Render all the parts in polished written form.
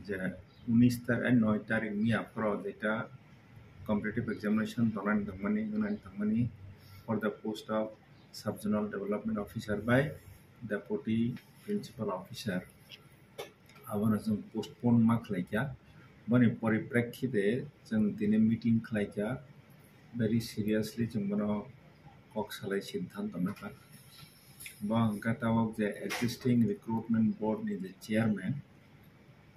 যে 19 তারিখ 9 তারিখ মিয়াফोराव যেটা competitive examination donan thangmani for the post of subzonal development officer by deputy principal officer abona जों postpone ma khlaika bani poriprekkite जों dine meeting khlaika very seriously जों bono kok salai siddhanto naka ba hangka tawok je existing recruitment board ni the chairman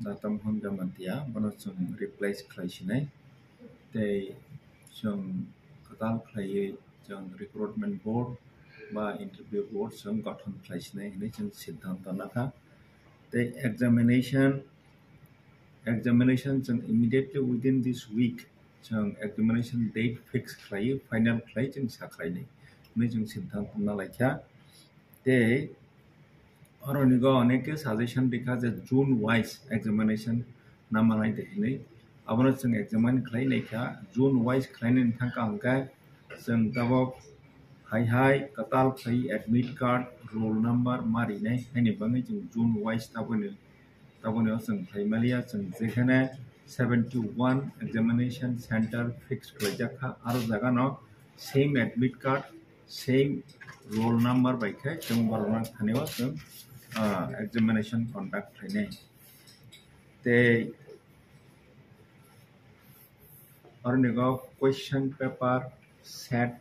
datam honga mantia bono जों replace khlaisinai tei जों katal khlaiye जों recruitment board ba interview board जों गठन khlaisinai hinai जों siddhanto naka tei examination जों immediately within this week जों examination date fix khlaiye final khlai जों sakhlainai hinai जों siddhanto nalaikha tei oronigo oneke suggestion dikha je June wise examination namanai dehinai abono जों examine khlainaikha June wise khlainaini thangka hangka जों tabok hai katal khlai admit card roll number marinai haini bangai जों June wise tabone जों khlaimalia जों jekhane 71 examination center fixed khlaijaka aro jagano same admit card same roll number baikhe जों barona thaneo जों examination conduct khlainai tei oronigo question paper set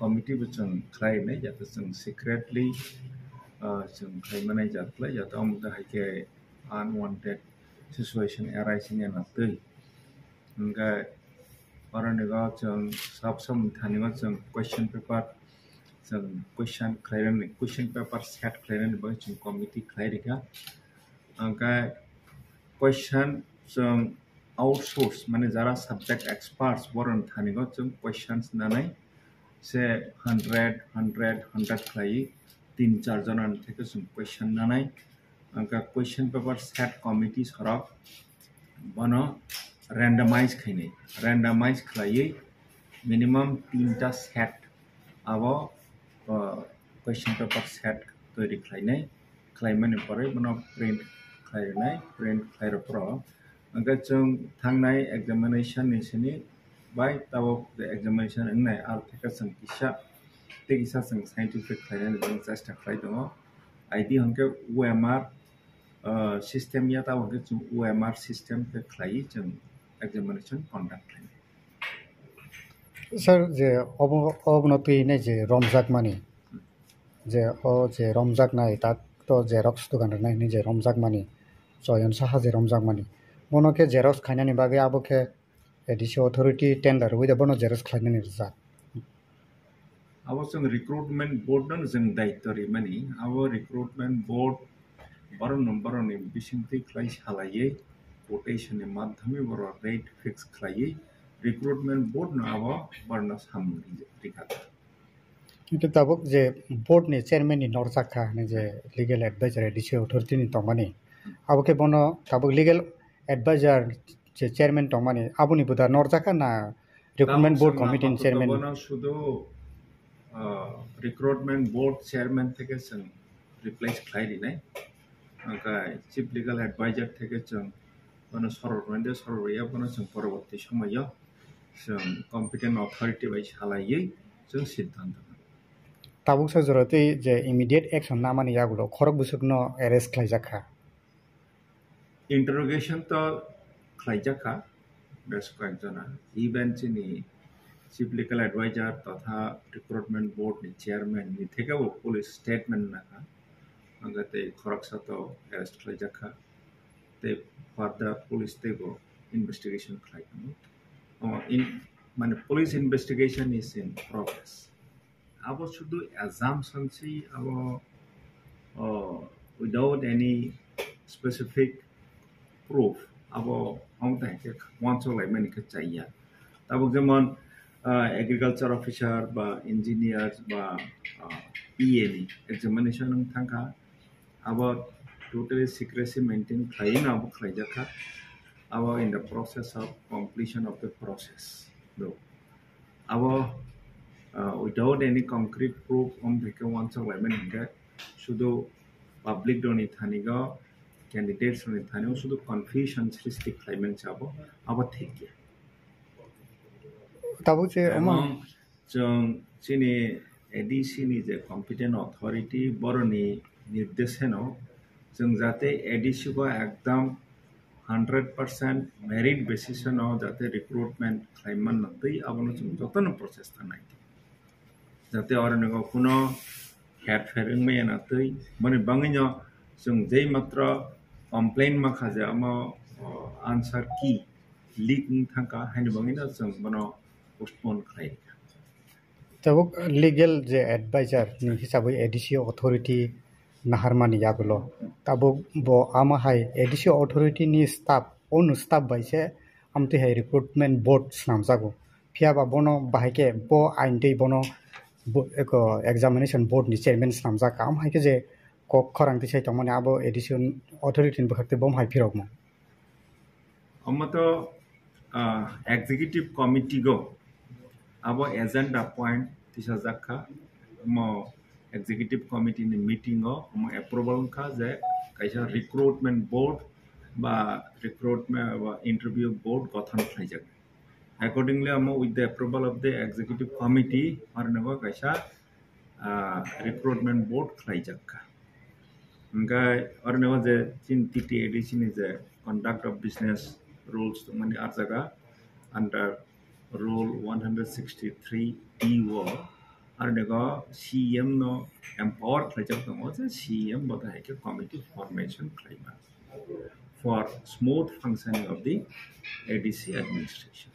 committee जों khlainai jate जों secretly जों khlaimanai jatlai jate amda haike unwanted situation arising in a tui hingga oronigo जों sabsam thanio जों question paper जों question paper set khlainani ba जों committee khlairika hingga question जों outsource mane jara subject experts boron thanigo जों questions nanai se 100 khlai 3-4 jonan theke जों question nanai hingga question paper set committee sorok bono randomize khlaiye minimum 3ta set abo question paper set toiri khlaimani pore bono print khlairo hingga जों thangnai examination ni sini bai tabok the examination ngai al theka जों kisa जों scientific khlainani जों chesta khlai dongo id hangke OMR system ya tabok जों OMR system ke khlai जों examination conduct khlai sir je obnoti ne je romjak mani je je romjak nai tak to xerox dokan nai ni je romjak mani joyon saha je romjak mani bono ke xerox khainani bage abo ke edition authority tender with bono xerox khainani rijak abo जों recruitment board no जों daitto rimani abo recruitment board boron bisingti khlai salaiye quotation ni madhyame boro rate fix khlaiye recruitment board no abo barna samni rikata কিন্তু tabuk je board ni chairman ni norjak kha ne je legal advisor edition authority ni tongmani abo ke bono tabuk legal advisor je chairman tongmani abuni buda norjak na recruitment board committee chairman bono sudo recruitment board chairman theke जों replace khlairinai hingga chief legal advisor theke जों bono sororya bono जों poroborti somayo जों competent authority bai salaiye जों siddhanto tabuk sa joroti je immediate action namani yagulo khorok busukno arrest khlaijakha interrogation to khlaijaka bes koekjona even chini chief legal advisor totha recruitment board ni chairman ni thekebo police statement naka angate khoroksa to arrest khlaijaka te further police tego investigation khlaikamo in mane police investigation is in progress abo shudu assumption si abo without any specific proof abo amta ke wancho lai mani ke chaiya tabo jemon agriculture officer ba engineers ba PA ni examination thangka abo totally secrecy maintain khlaina abo khlaijaka abo in the process of completion of the process no abo without any concrete proof om theke wancho lai mani ke shudu public doni thanigo candidates ni thani শুধু confusion সৃষ্টি খাইমেন চাবো আবার ঠিক গিয়া তাবো যে এবং जों जोंनि ADC नि जे competent authority बर'नि निर्देशनाव जों जाहाथे ADC को एकदम 100% merit basis नाव जाहाथे recruitment खाइमान नतै आबनो जों जतन process थानाय जाहाथे अरनगो कुनो हेड फेरिंग में नतै माने बाङैनो जों जे मात्र complaint माखासे आमा answer की leak थांका हानि बाङैनो जों बनो postpone खालाय তাবো লিগেল যে এডভাইজার नि हिसाबै एडीसी अथॉरिटी नाहारमानि यागलो ताबो बो आमाहाय एडीसी अथॉरिटी नि स्टाफ ओनु स्टाफ बाइसे आमते हाय रिक्रुटमेंट बोर्ड स्नामजागो फियाबा बनो बाहायके बो आइनदै बनो एको एग्जामिनेशन बोर्ड नि चेयरमैन स्नामजा काम हायके जे क खरांति साइतो माने आबो एडीसी अथॉरिटी नि बखते बम हाय फिरगमो अमतो एग्जीक्यूटिव कमिटी गो अब एजेंडा पॉइंट तिसा जाखा मो एग्जीक्यूटिव कमिटी नि मीटिंग मो अप्रूवल का जे कैसा रिक्रूटमेंट बोर्ड बा रिक्रूटमेंट इंटरव्यू बोर्ड गठन खाइजाक अकॉर्डिंगली मो with the approval of the executive committee मारनगो कैसा रिक्रूटमेंट बोर्ड खाइजाक उनका अरनगो जे चिन टीटी एडीसी नि जे कंडक्ट ऑफ बिजनेस रूल्स माने आर जगह अंडर Rule 163E और नेगो CM नो empower खाइजाक दंगो जे CM बताहे के committee formation खाइमा for smooth functioning of the ADC administration.